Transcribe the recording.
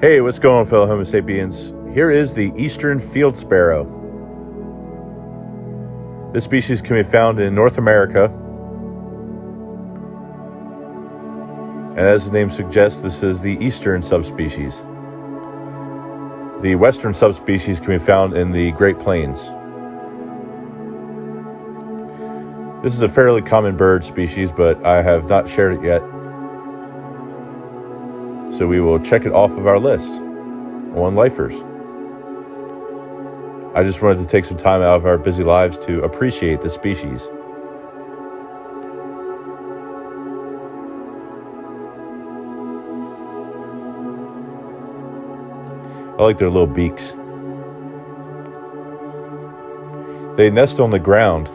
Hey, what's going on, fellow Homo sapiens? Here is the eastern field sparrow. This species can be found in North America. And as the name suggests, this is the eastern subspecies. The western subspecies can be found in the Great Plains. This is a fairly common bird species, but I have not shared it yet. So we will check it off of our list on lifers. I just wanted to take some time out of our busy lives to appreciate the species. I like their little beaks. They nest on the ground